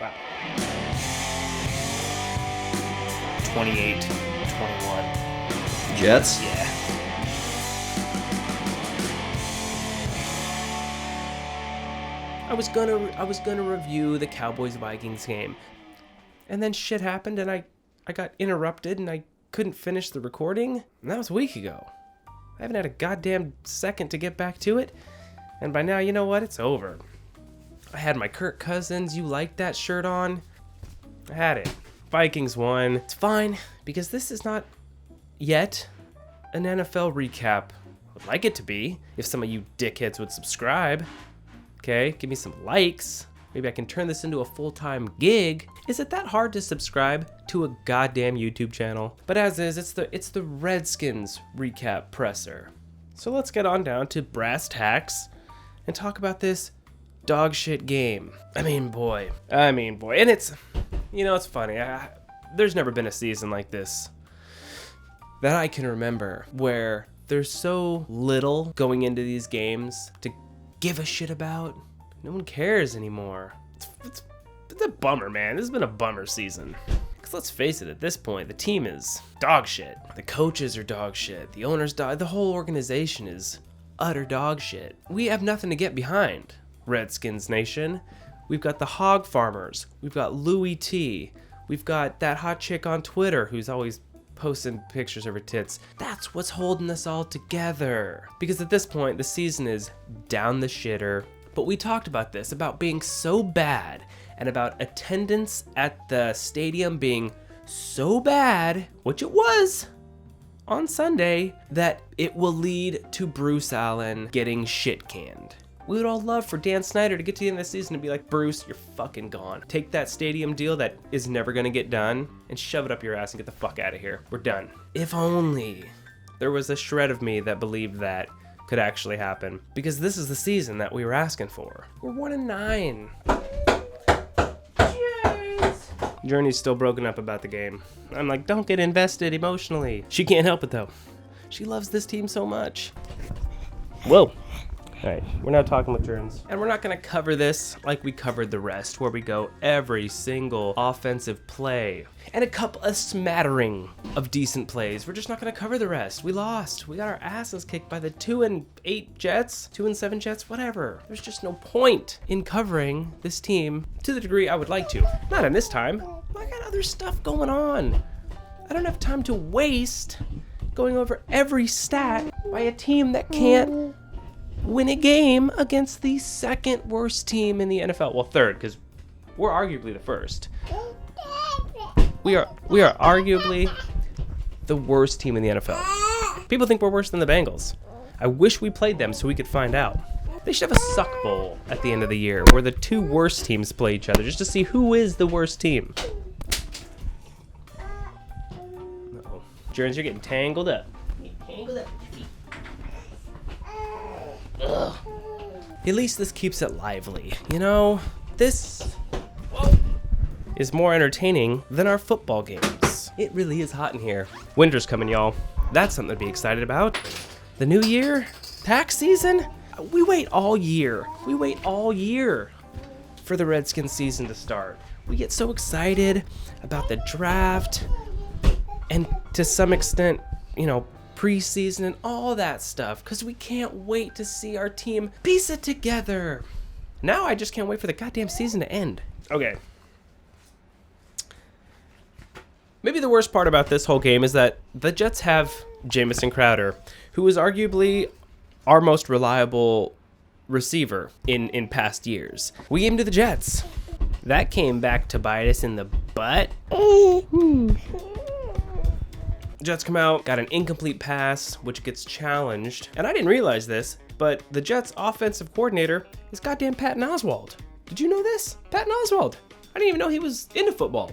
Wow. 28-21. Jets? Yeah. I was gonna review the Cowboys-Vikings game, and then shit happened, and I got interrupted, and I couldn't finish the recording, and that was a week ago. I haven't had a goddamn second to get back to it, and by now, you know what? It's over. I had my Kirk Cousins, you like that shirt on. I had it. Vikings won. It's fine, because this is not yet an NFL recap. I would like it to be, if some of you dickheads would subscribe. Okay, give me some likes. Maybe I can turn this into a full-time gig. Is it that hard to subscribe to a goddamn YouTube channel? But as is, it's the Redskins recap presser. So let's get on down to brass tacks and talk about this dog shit game. I mean, boy. And it's, it's funny. There's never been a season like this that I can remember where there's so little going into these games to give a shit about. No one cares anymore. It's a bummer, man. This has been a bummer season. Because let's face it, at this point, the team is dog shit. The coaches are dog shit. The owners the whole organization is utter dog shit. We have nothing to get behind, Redskins Nation. We've got the hog farmers. We've got Louis T. We've got that hot chick on Twitter who's always posting pictures of her tits. That's what's holding us all together. Because at this point, the season is down the shitter. But we talked about this, about being so bad, and about attendance at the stadium being so bad, which it was on Sunday, that it will lead to Bruce Allen getting shit canned. We would all love for Dan Snyder to get to the end of the season and be like, Bruce, you're fucking gone. Take that stadium deal that is never gonna get done and shove it up your ass and get the fuck out of here. We're done. If only there was a shred of me that believed that could actually happen, because this is the season that we were asking for. We're 1-9. Cheers. Journey's still broken up about the game. I'm like, don't get invested emotionally. She can't help it though. She loves this team so much. Whoa. Alright, we're now talking with Jerns. And we're not going to cover this like we covered the rest, where we go every single offensive play. And a smattering of decent plays. We're just not going to cover the rest. We lost. We got our asses kicked by the 2-8 Jets, 2-7 Jets, whatever. There's just no point in covering this team to the degree I would like to. Not in this time. I got other stuff going on. I don't have time to waste going over every stat by a team that can't win a game against the second worst team in the NFL. Well, third, because we're arguably the first. We are arguably the worst team in the NFL. People think we're worse than the Bengals. I wish we played them so we could find out. They should have a suck bowl at the end of the year where the two worst teams play each other just to see who is the worst team. Uh-oh. Jerns, you're getting tangled up. Ugh. At least this keeps it lively. This is more entertaining than our football games. It really is hot in here. Winter's coming, y'all. That's something to be excited about. The new year, tax season. We wait all year. For the Redskins season to start. We get so excited about the draft and to some extent, preseason and all that stuff, because we can't wait to see our team piece it together. Now I just can't wait for the goddamn season to end. Okay. Maybe the worst part about this whole game is that the Jets have Jamison Crowder, who is arguably our most reliable receiver in past years. We gave him to the Jets. That came back to bite us in the butt. Jets come out, got an incomplete pass, which gets challenged. And I didn't realize this, but the Jets' offensive coordinator is goddamn Patton Oswalt. Did you know this? Patton Oswalt. I didn't even know he was into football.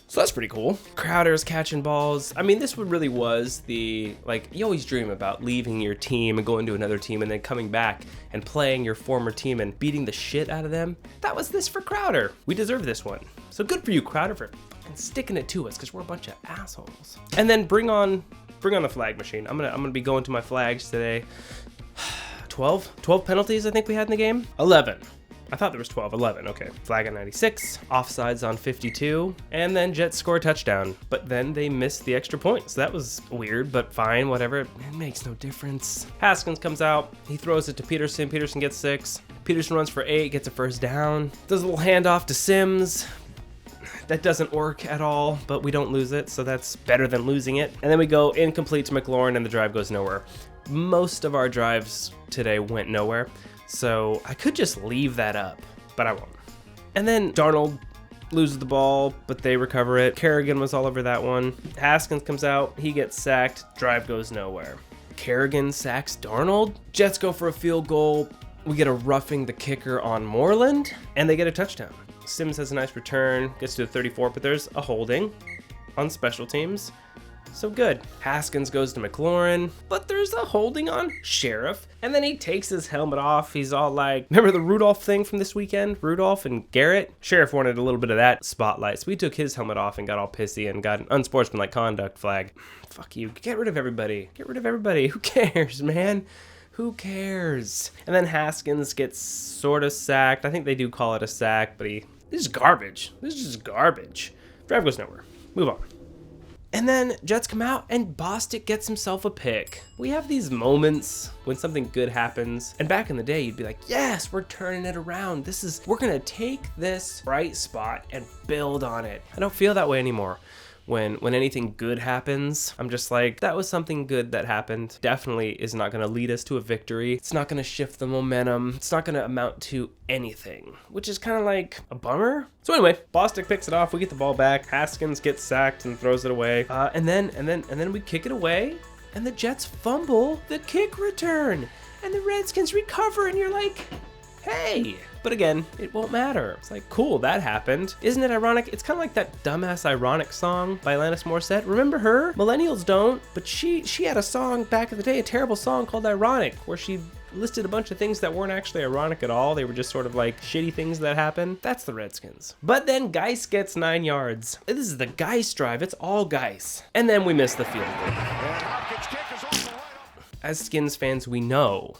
So that's pretty cool. Crowder's catching balls. I mean, this really was you always dream about leaving your team and going to another team and then coming back and playing your former team and beating the shit out of them. That was this for Crowder. We deserve this one. So good for you, Crowder, for sticking it to us, because we're a bunch of assholes. And then bring on the flag machine. I'm gonna be going to my flags today. 12 penalties I think we had in the game. 11 I thought there was 12, 11. Okay. Flag on 96, offsides on 52, and then Jets score a touchdown. But then they missed the extra point. So that was weird, but fine, whatever. It makes no difference. Haskins comes out. He throws it to Peterson. Peterson gets 6. Peterson runs for 8, gets a first down. Does a little handoff to Sims. That doesn't work at all, but we don't lose it, so that's better than losing it. And then we go incomplete to McLaurin, and the drive goes nowhere. Most of our drives today went nowhere, so I could just leave that up, but I won't. And then Darnold loses the ball, but they recover it. Kerrigan was all over that one. Haskins comes out, he gets sacked, drive goes nowhere. Kerrigan sacks Darnold. Jets go for a field goal. We get a roughing the kicker on Moreland, and they get a touchdown. Sims has a nice return, gets to the 34, but there's a holding on special teams. So good. Haskins goes to McLaurin, but there's a holding on Sheriff. And then he takes his helmet off. He's all like, remember the Rudolph thing from this weekend? Rudolph and Garrett? Sheriff wanted a little bit of that spotlight. So we took his helmet off and got all pissy and got an unsportsmanlike conduct flag. Fuck you. Get rid of everybody. Get rid of everybody. Who cares, man? Who cares? And then Haskins gets sort of sacked. I think they do call it a sack, but this is garbage. This is just garbage. Drive goes nowhere. Move on. And then Jets come out and Bostic gets himself a pick. We have these moments when something good happens. And back in the day, you'd be like, yes, we're turning it around. We're gonna take this bright spot and build on it. I don't feel that way anymore. When anything good happens, I'm just like, that was something good that happened. Definitely is not going to lead us to a victory. It's not going to shift the momentum. It's not going to amount to anything, which is kind of like a bummer. So anyway, Bostic picks it off. We get the ball back. Haskins gets sacked and throws it away. And then we kick it away, and the Jets fumble the kick return, and the Redskins recover, and you're like, hey. But again, it won't matter. It's like, cool, that happened. Isn't it ironic? It's kind of like that dumbass Ironic song by Alanis Morissette. Remember her? Millennials don't, but she had a song back in the day, a terrible song called Ironic, where she listed a bunch of things that weren't actually ironic at all. They were just sort of like shitty things that happened. That's the Redskins. But then Geis gets 9 yards. This is the Geis drive. It's all Geis. And then we miss the field goal. As Skins fans, we know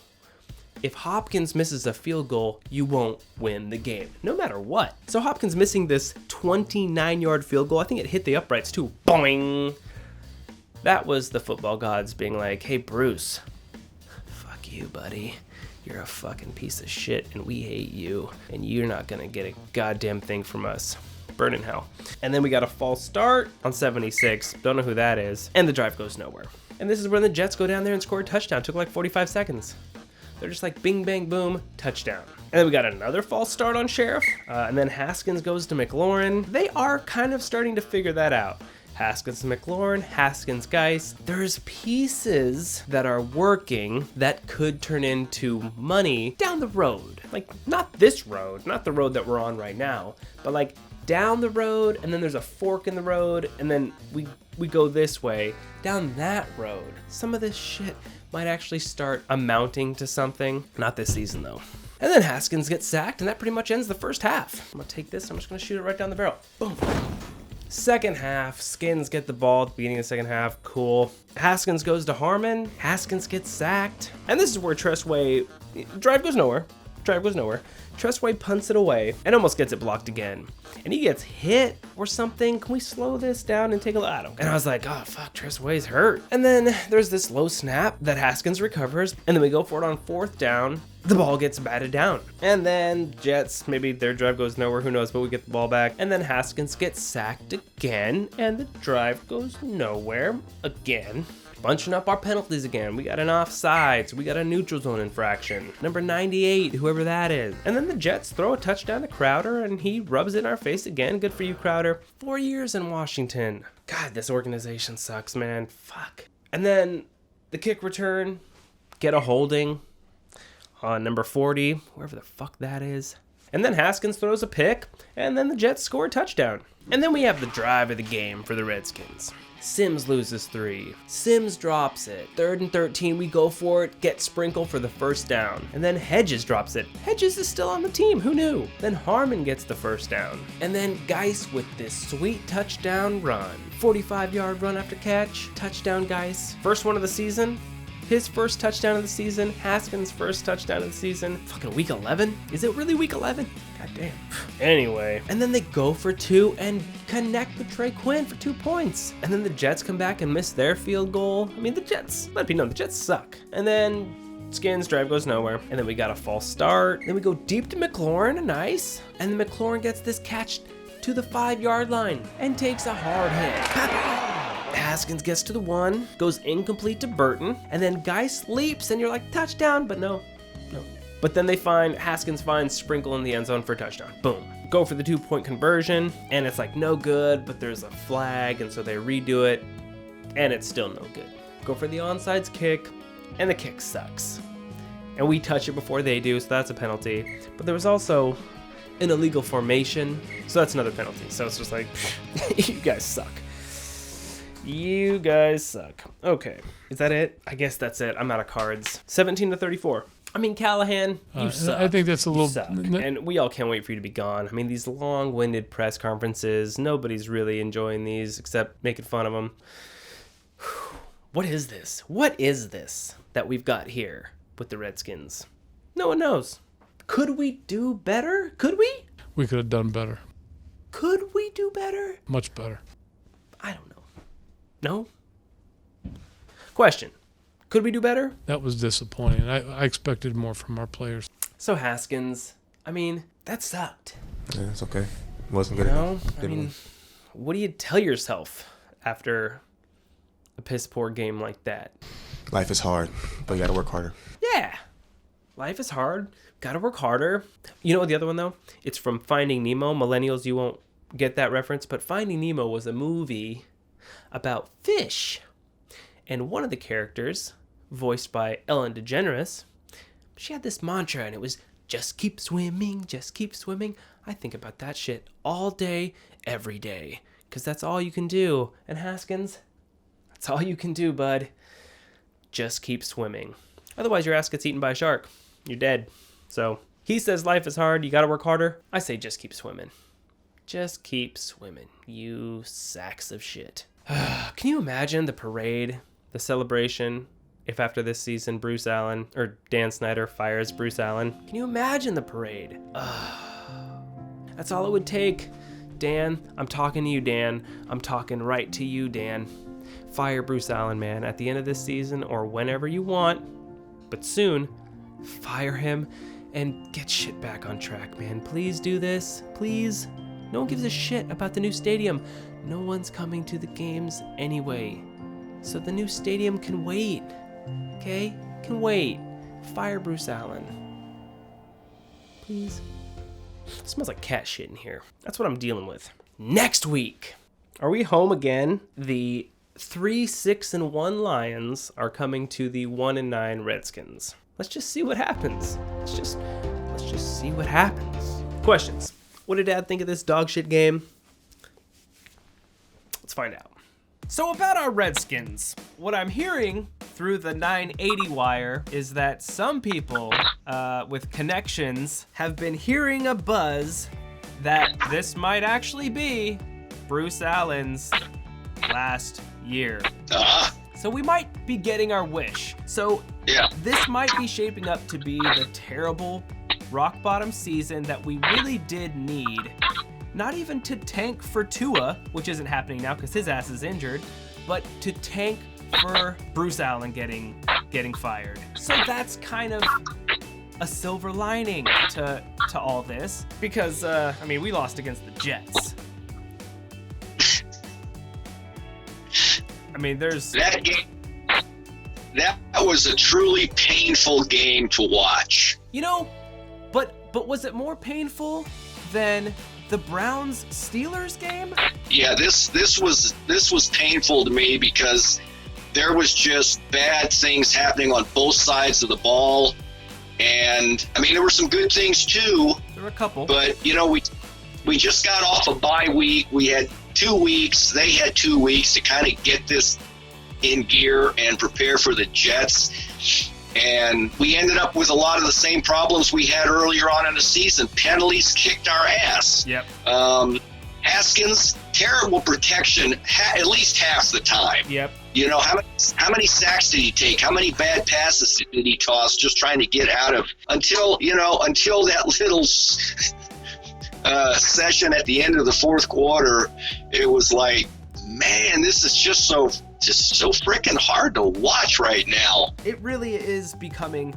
if Hopkins misses a field goal, you won't win the game, no matter what. So Hopkins missing this 29-yard field goal, I think it hit the uprights too. Boing! That was the football gods being like, hey, Bruce, fuck you, buddy. You're a fucking piece of shit, and we hate you, and you're not gonna get a goddamn thing from us. Burn in hell. And then we got a false start on 76. Don't know who that is. And the drive goes nowhere. And this is when the Jets go down there and score a touchdown. Took like 45 seconds. They're just like bing, bang, boom, touchdown. And then we got another false start on Sheriff. And then Haskins goes to McLaurin. They are kind of starting to figure that out. Haskins and McLaurin, Haskins, Geis. There's pieces that are working that could turn into money down the road. Like, not this road, not the road that we're on right now, but like down the road, and then there's a fork in the road, and then we go this way, down that road. Some of this shit might actually start amounting to something. Not this season, though. And then Haskins gets sacked, and that pretty much ends the first half. I'm gonna take this, I'm just gonna shoot it right down the barrel. Boom. Second half, Skins get the ball at the beginning of the second half. Cool. Haskins goes to Harmon. Haskins gets sacked. And this is where Tressway, drive goes nowhere. Tressway punts it away and almost gets it blocked again. And he gets hit or something. Can we slow this down and take a look? I don't. And I was like, oh, fuck, Tressway's hurt. And then there's this low snap that Haskins recovers. And then we go for it on fourth down. The ball gets batted down. And then Jets, maybe their drive goes nowhere, who knows, but we get the ball back. And then Haskins gets sacked again. And the drive goes nowhere again. Bunching up our penalties again. We got an offsides. We got a neutral zone infraction. Number 98, whoever that is. And then the Jets throw a touchdown to Crowder, and he rubs it in our face again. Good for you, Crowder. 4 years in Washington. God, this organization sucks, man. Fuck. And then the kick return, get a holding on number 40, whoever the fuck that is. And then Haskins throws a pick, and then the Jets score a touchdown. And then we have the drive of the game for the Redskins. Sims loses 3. Sims drops it. 3rd and 13, we go for it, get Sprinkle for the first down. And then Hedges drops it. Hedges is still on the team, who knew? Then Harmon gets the first down. And then Geis with this sweet touchdown run. 45-yard run after catch, touchdown Geis. First one of the season, His first touchdown of the season, Haskins' first touchdown of the season. Fucking week 11? Is it really week 11? God damn. Anyway, and then they go for 2 and connect with Trey Quinn for 2 points. And then the Jets come back and miss their field goal. I mean, the Jets, let me know, the Jets suck. And then Skins drive goes nowhere. And then we got a false start. Then we go deep to McLaurin, nice. And then McLaurin gets this catch to the 5-yard line and takes a hard hit. Haskins gets to the 1, goes incomplete to Burton, and then guy sleeps and you're like, touchdown, but no. But then Haskins finds Sprinkle in the end zone for a touchdown. Boom. Go for the 2-point conversion, and it's like no good, but there's a flag, and so they redo it, and it's still no good. Go for the onside kick, and the kick sucks. And we touch it before they do, so that's a penalty. But there was also an illegal formation, so that's another penalty. So it's just like, you guys suck. You guys suck. Okay, is that it? I guess that's it. I'm out of cards. 17-34. I mean, Callahan, you suck. I think that's a little... You suck. And we all can't wait for you to be gone. I mean, these long-winded press conferences, nobody's really enjoying these except making fun of them. What is this? What is this that we've got here with the Redskins? No one knows. Could we do better? Could we? We could have done better. Could we do better? Much better. I don't know. No? Question. Could we do better? That was disappointing. I expected more from our players. So Haskins, I mean, that sucked. Yeah, it's okay. It wasn't good enough. I mean, what do you tell yourself after a piss poor game like that? Life is hard, but you gotta work harder. Yeah. Life is hard. Gotta work harder. You know what the other one, though? It's from Finding Nemo. Millennials, you won't get that reference, but Finding Nemo was a movie about fish. And one of the characters, voiced by Ellen DeGeneres, she had this mantra, and it was, just keep swimming, just keep swimming. I think about that shit all day, every day, because that's all you can do. And Haskins, that's all you can do, bud. Just keep swimming. Otherwise, your ass gets eaten by a shark. You're dead. So he says life is hard, you gotta work harder. I say just keep swimming. Just keep swimming, you sacks of shit. Can you imagine the parade, the celebration, if after this season Bruce Allen, or Dan Snyder, fires Bruce Allen? Can you imagine the parade? That's all it would take. Dan, I'm talking to you, Dan. I'm talking right to you, Dan. Fire Bruce Allen, man, at the end of this season or whenever you want, but soon, fire him and get shit back on track, man. Please do this, please. No one gives a shit about the new stadium. No one's coming to the games anyway. So the new stadium can wait, okay? Can wait. Fire Bruce Allen. Please. It smells like cat shit in here. That's what I'm dealing with. Next week, are we home again? The 3-6-1 Lions are coming to the 1-9 Redskins. Let's just see what happens. Let's just see what happens. Questions. What did Dad think of this dog shit game? Let's find out. So about our Redskins, what I'm hearing through the 980 wire is that some people with connections have been hearing a buzz that this might actually be Bruce Allen's last year. So we might be getting our wish. So this might be shaping up to be the terrible rock bottom season that we really did need. Not even to tank for Tua, which isn't happening now because his ass is injured, but to tank for Bruce Allen getting fired. So that's kind of a silver lining to all this because I mean, we lost against the Jets. I mean, there's that game. That was a truly painful game to watch. You know, but was it more painful than the Browns-Steelers game? Yeah, this was painful to me because there was just bad things happening on both sides of the ball, and I mean there were some good things too. There were a couple, but you know we just got off a bye week. We had 2 weeks. They had 2 weeks to kind of get this in gear and prepare for the Jets. And we ended up with a lot of the same problems we had earlier on in the season. Penalties kicked our ass. Yep. Haskins, terrible protection at least half the time. Yep. You know, how many sacks did he take? How many bad passes did he toss just trying to get out of until that little session at the end of the fourth quarter? It was like, man, this is just so freaking hard to watch right now. It really is becoming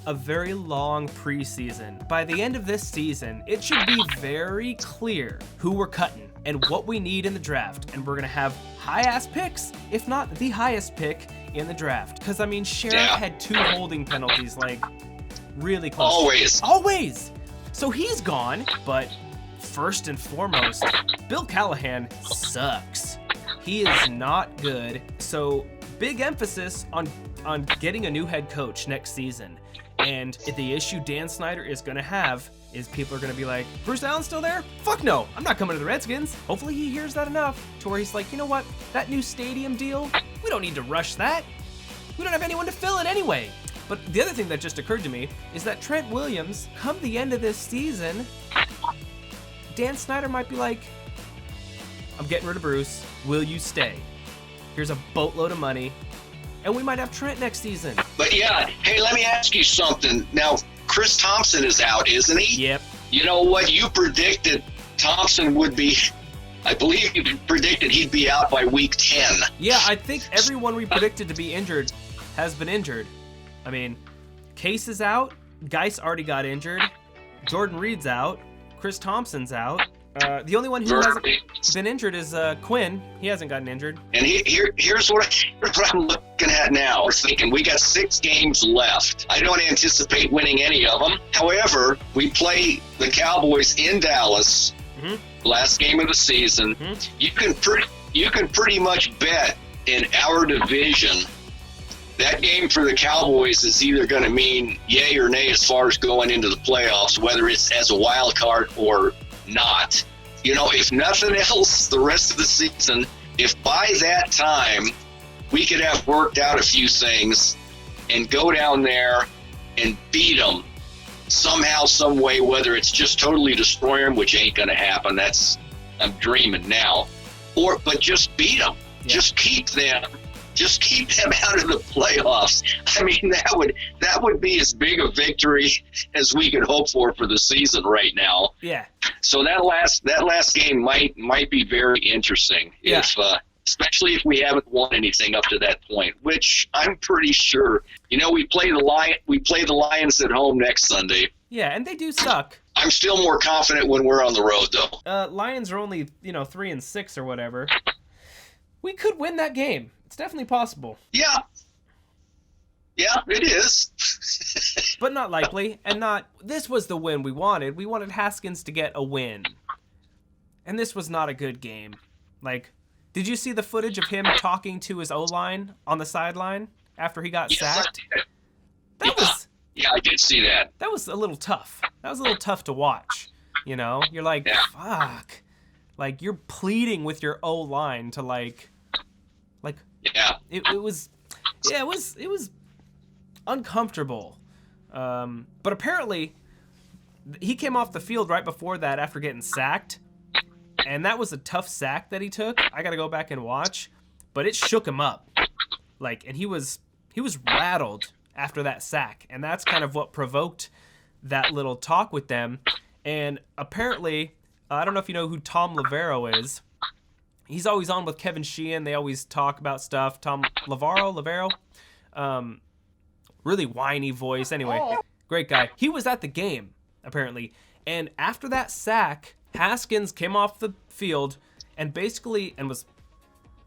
a very long preseason. By the end of this season, it should be very clear who we're cutting and what we need in the draft. And we're going to have high-ass picks, if not the highest pick in the draft. Because, I mean, Sheriff had 2 holding penalties, like, really close. Always! So he's gone, but first and foremost, Bill Callahan sucks. He is not good. So big emphasis on getting a new head coach next season. And the issue Dan Snyder is going to have is people are going to be like, Bruce Allen's still there? Fuck no, I'm not coming to the Redskins. Hopefully he hears that enough to where he's like, you know what? That new stadium deal, we don't need to rush that. We don't have anyone to fill it anyway. But the other thing that just occurred to me is that Trent Williams, come the end of this season, Dan Snyder might be like, I'm getting rid of Bruce. Will you stay? Here's a boatload of money. And we might have Trent next season. But yeah, hey, let me ask you something. Now, Chris Thompson is out, isn't he? Yep. You know what? You predicted Thompson would be, I believe you predicted he'd be out by week 10. Yeah, I think everyone we predicted to be injured has been injured. I mean, Case is out. Geis already got injured. Jordan Reed's out. Chris Thompson's out. The only one who hasn't been injured is Quinn. He hasn't gotten injured. And here's what I'm looking at now. We're thinking we got 6 games left. I don't anticipate winning any of them. However, we play the Cowboys in Dallas, last game of the season. You can pretty much bet in our division that game for the Cowboys is either going to mean yay or nay as far as going into the playoffs, whether it's as a wild card or not. You know, if nothing else, the rest of the season, if by that time we could have worked out a few things and go down there and beat them somehow, some way, whether it's just totally destroy them, which ain't going to happen. I'm dreaming now. But just beat them. Yeah. Just keep them out of the playoffs. I mean, that would be as big a victory as we could hope for the season right now. Yeah. So that last game might be very interesting. Yeah. Especially if we haven't won anything up to that point, which I'm pretty sure. You know, we play the Lions at home next Sunday. Yeah, and they do suck. I'm still more confident when we're on the road, though. Lions are only 3-6 or whatever. We could win that game. It's definitely possible. Yeah, it is. But not likely, and this was the win we wanted. We wanted Haskins to get a win. And this was not a good game. Like, did you see the footage of him talking to his O-line on the sideline after he got sacked? Yeah, I did see that. That was a little tough. That was a little tough to watch. You know? You're like, fuck. Like, you're pleading with your O-line to, like... Yeah. It was uncomfortable. But apparently, he came off the field right before that after getting sacked. And that was a tough sack that he took. I got to go back and watch. But it shook him up. Like, and he was rattled after that sack. And that's kind of what provoked that little talk with them. And apparently, I don't know if you know who Tom Lavero is. He's always on with Kevin Sheehan. They always talk about stuff. Tom Lavero. Really whiny voice. Anyway, great guy. He was at the game, apparently. And after that sack, Haskins came off the field and was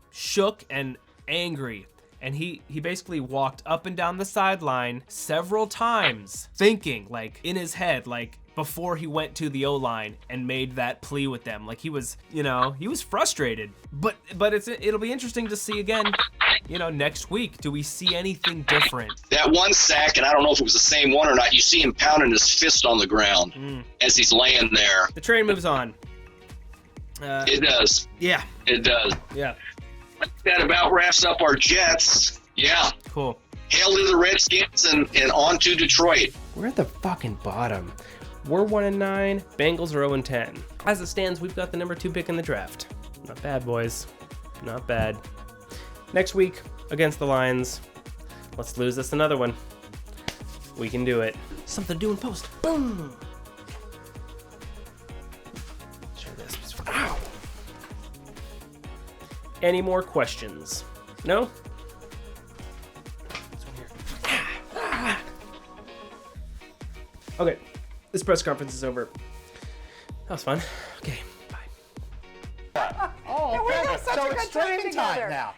shook and angry. And he basically walked up and down the sideline several times, thinking, like, in his head, like, before he went to the O-line and made that plea with them. Like, he was frustrated. But it'll be interesting to see again, next week. Do we see anything different? That one sack, and I don't know if it was the same one or not, you see him pounding his fist on the ground as he's laying there. The train moves on. It does. Yeah. It does. Yeah. That about wraps up our Jets. Yeah. Cool. Hail to the Redskins and on to Detroit. We're at the fucking bottom. We're 1-9. Bengals are 0-10. As it stands, we've got the number 2 pick in the draft. Not bad, boys. Not bad. Next week, against the Lions. Let's lose this another one. We can do it. Something to do in post. Boom! Share this. Ow! Any more questions? No? This one here. Okay. This press conference is over. That was fun. Okay, bye. Oh, we have such so a it's good time streaming time together. now.